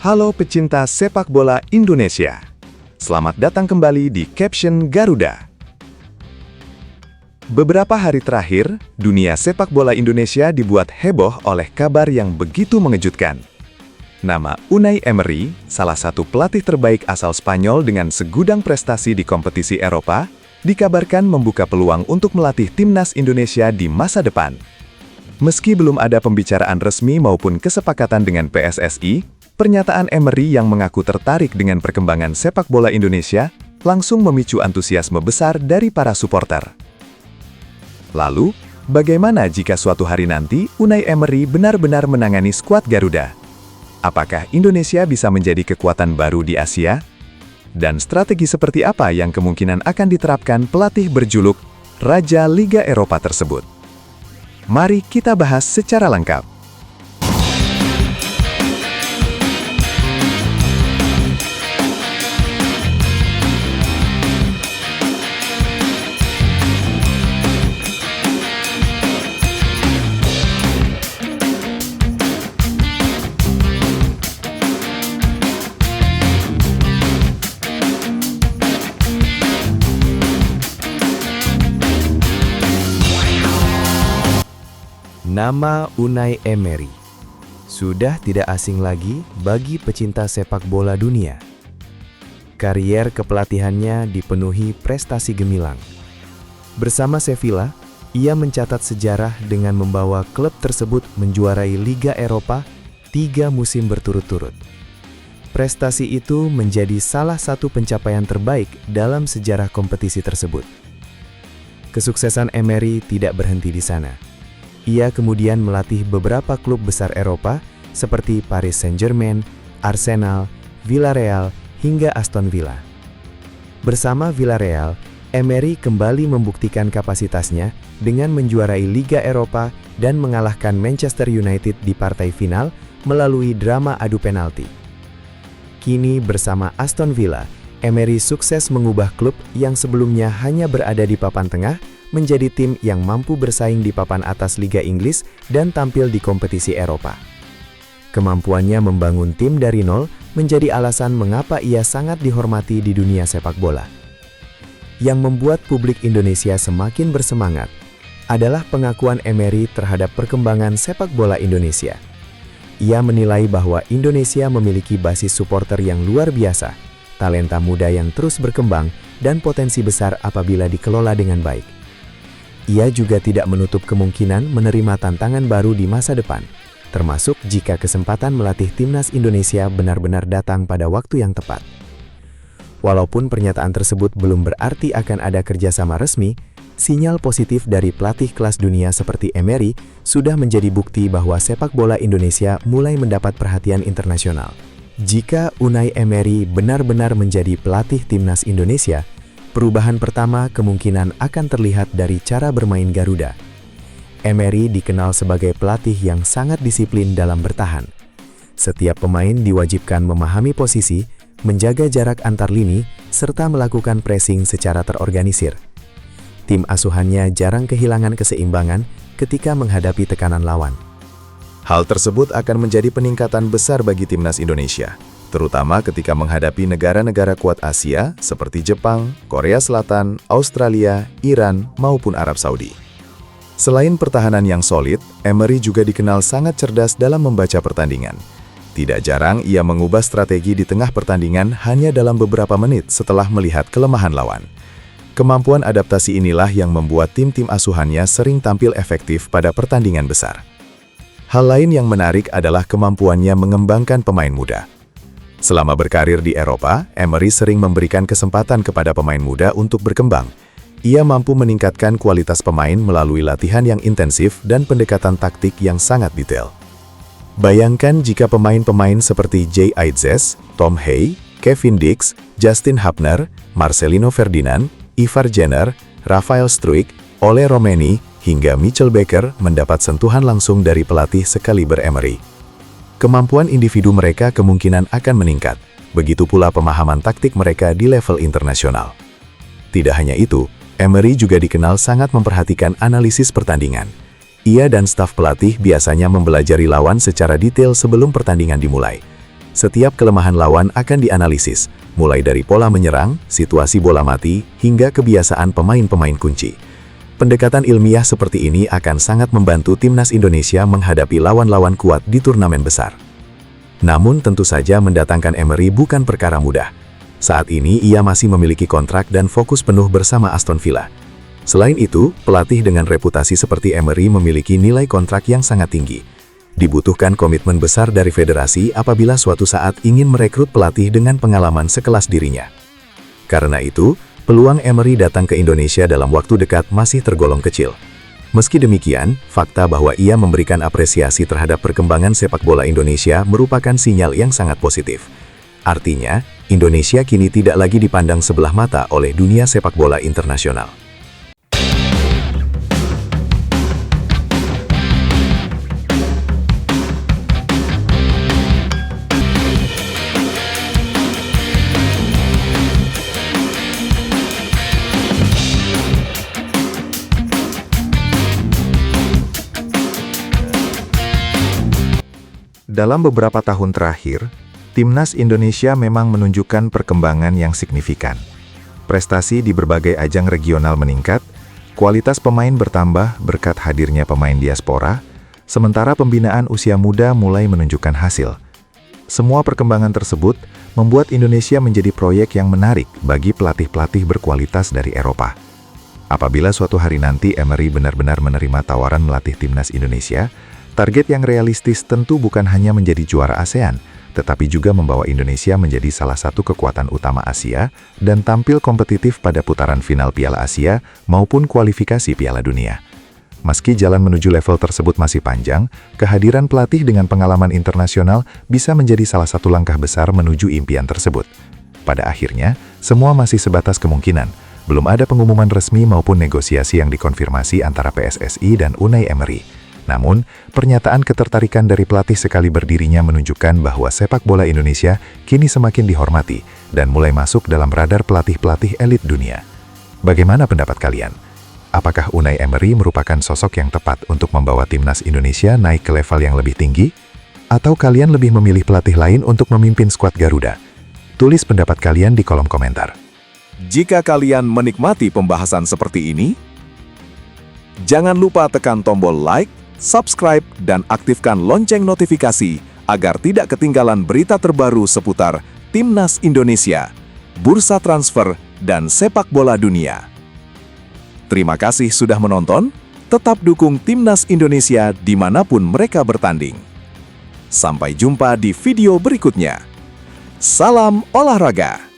Halo pecinta sepak bola Indonesia. Selamat datang kembali di Caption Garuda. Beberapa hari terakhir, dunia sepak bola Indonesia dibuat heboh oleh kabar yang begitu mengejutkan. Nama Unai Emery, salah satu pelatih terbaik asal Spanyol dengan segudang prestasi di kompetisi Eropa, dikabarkan membuka peluang untuk melatih timnas Indonesia di masa depan. Meski belum ada pembicaraan resmi maupun kesepakatan dengan PSSI, pernyataan Emery yang mengaku tertarik dengan perkembangan sepak bola Indonesia langsung memicu antusiasme besar dari para supporter. Lalu, bagaimana jika suatu hari nanti Unai Emery benar-benar menangani skuad Garuda? Apakah Indonesia bisa menjadi kekuatan baru di Asia? Dan strategi seperti apa yang kemungkinan akan diterapkan pelatih berjuluk Raja Liga Eropa tersebut? Mari kita bahas secara lengkap. Nama Unai Emery sudah tidak asing lagi bagi pecinta sepak bola dunia. Karier kepelatihannya dipenuhi prestasi gemilang. Bersama Sevilla, ia mencatat sejarah dengan membawa klub tersebut menjuarai Liga Eropa 3 musim berturut-turut. Prestasi itu menjadi salah satu pencapaian terbaik dalam sejarah kompetisi tersebut. Kesuksesan Emery tidak berhenti di sana. Ia kemudian melatih beberapa klub besar Eropa seperti Paris Saint-Germain, Arsenal, Villarreal, hingga Aston Villa. Bersama Villarreal, Emery kembali membuktikan kapasitasnya dengan menjuarai Liga Eropa dan mengalahkan Manchester United di partai final melalui drama adu penalti. Kini bersama Aston Villa, Emery sukses mengubah klub yang sebelumnya hanya berada di papan tengah menjadi tim yang mampu bersaing di papan atas Liga Inggris dan tampil di kompetisi Eropa. Kemampuannya membangun tim dari nol menjadi alasan mengapa ia sangat dihormati di dunia sepak bola. Yang membuat publik Indonesia semakin bersemangat adalah pengakuan Emery terhadap perkembangan sepak bola Indonesia. Ia menilai bahwa Indonesia memiliki basis supporter yang luar biasa, talenta muda yang terus berkembang, dan potensi besar apabila dikelola dengan baik. Ia juga tidak menutup kemungkinan menerima tantangan baru di masa depan, termasuk jika kesempatan melatih timnas Indonesia benar-benar datang pada waktu yang tepat. Walaupun pernyataan tersebut belum berarti akan ada kerjasama resmi, sinyal positif dari pelatih kelas dunia seperti Emery sudah menjadi bukti bahwa sepak bola Indonesia mulai mendapat perhatian internasional. Jika Unai Emery benar-benar menjadi pelatih timnas Indonesia, perubahan pertama kemungkinan akan terlihat dari cara bermain Garuda. Emery dikenal sebagai pelatih yang sangat disiplin dalam bertahan. Setiap pemain diwajibkan memahami posisi, menjaga jarak antar lini, serta melakukan pressing secara terorganisir. Tim asuhannya jarang kehilangan keseimbangan ketika menghadapi tekanan lawan. Hal tersebut akan menjadi peningkatan besar bagi timnas Indonesia, terutama ketika menghadapi negara-negara kuat Asia seperti Jepang, Korea Selatan, Australia, Iran, maupun Arab Saudi. Selain pertahanan yang solid, Emery juga dikenal sangat cerdas dalam membaca pertandingan. Tidak jarang ia mengubah strategi di tengah pertandingan hanya dalam beberapa menit setelah melihat kelemahan lawan. Kemampuan adaptasi inilah yang membuat tim-tim asuhannya sering tampil efektif pada pertandingan besar. Hal lain yang menarik adalah kemampuannya mengembangkan pemain muda. Selama berkarir di Eropa, Emery sering memberikan kesempatan kepada pemain muda untuk berkembang. Ia mampu meningkatkan kualitas pemain melalui latihan yang intensif dan pendekatan taktik yang sangat detail. Bayangkan jika pemain-pemain seperti Jay Aitzes, Tom Hay, Kevin Dix, Justin Hapner, Marcelino Ferdinand, Ivar Jenner, Rafael Struijk, Ole Romeni, hingga Mitchell Baker mendapat sentuhan langsung dari pelatih sekaliber Emery. Kemampuan individu mereka kemungkinan akan meningkat, begitu pula pemahaman taktik mereka di level internasional. Tidak hanya itu, Emery juga dikenal sangat memperhatikan analisis pertandingan. Ia dan staf pelatih biasanya mempelajari lawan secara detail sebelum pertandingan dimulai. Setiap kelemahan lawan akan dianalisis, mulai dari pola menyerang, situasi bola mati, hingga kebiasaan pemain-pemain kunci. Pendekatan ilmiah seperti ini akan sangat membantu timnas Indonesia menghadapi lawan-lawan kuat di turnamen besar. Namun tentu saja mendatangkan Emery bukan perkara mudah. Saat ini ia masih memiliki kontrak dan fokus penuh bersama Aston Villa. Selain itu, pelatih dengan reputasi seperti Emery memiliki nilai kontrak yang sangat tinggi. Dibutuhkan komitmen besar dari federasi apabila suatu saat ingin merekrut pelatih dengan pengalaman sekelas dirinya. Karena itu, peluang Emery datang ke Indonesia dalam waktu dekat masih tergolong kecil. Meski demikian, fakta bahwa ia memberikan apresiasi terhadap perkembangan sepak bola Indonesia merupakan sinyal yang sangat positif. Artinya, Indonesia kini tidak lagi dipandang sebelah mata oleh dunia sepak bola internasional. Dalam beberapa tahun terakhir, timnas Indonesia memang menunjukkan perkembangan yang signifikan. Prestasi di berbagai ajang regional meningkat, kualitas pemain bertambah berkat hadirnya pemain diaspora, sementara pembinaan usia muda mulai menunjukkan hasil. Semua perkembangan tersebut membuat Indonesia menjadi proyek yang menarik bagi pelatih-pelatih berkualitas dari Eropa. Apabila suatu hari nanti Emery benar-benar menerima tawaran melatih timnas Indonesia, target yang realistis tentu bukan hanya menjadi juara ASEAN, tetapi juga membawa Indonesia menjadi salah satu kekuatan utama Asia dan tampil kompetitif pada putaran final Piala Asia maupun kualifikasi Piala Dunia. Meski jalan menuju level tersebut masih panjang, kehadiran pelatih dengan pengalaman internasional bisa menjadi salah satu langkah besar menuju impian tersebut. Pada akhirnya, semua masih sebatas kemungkinan. Belum ada pengumuman resmi maupun negosiasi yang dikonfirmasi antara PSSI dan Unai Emery. Namun, pernyataan ketertarikan dari pelatih sekali berdirinya menunjukkan bahwa sepak bola Indonesia kini semakin dihormati dan mulai masuk dalam radar pelatih-pelatih elit dunia. Bagaimana pendapat kalian? Apakah Unai Emery merupakan sosok yang tepat untuk membawa timnas Indonesia naik ke level yang lebih tinggi? Atau kalian lebih memilih pelatih lain untuk memimpin skuad Garuda? Tulis pendapat kalian di kolom komentar. Jika kalian menikmati pembahasan seperti ini, jangan lupa tekan tombol like, subscribe, dan aktifkan lonceng notifikasi agar tidak ketinggalan berita terbaru seputar Timnas Indonesia, bursa transfer, dan sepak bola dunia. Terima kasih sudah menonton, tetap dukung Timnas Indonesia dimanapun mereka bertanding. Sampai jumpa di video berikutnya. Salam olahraga!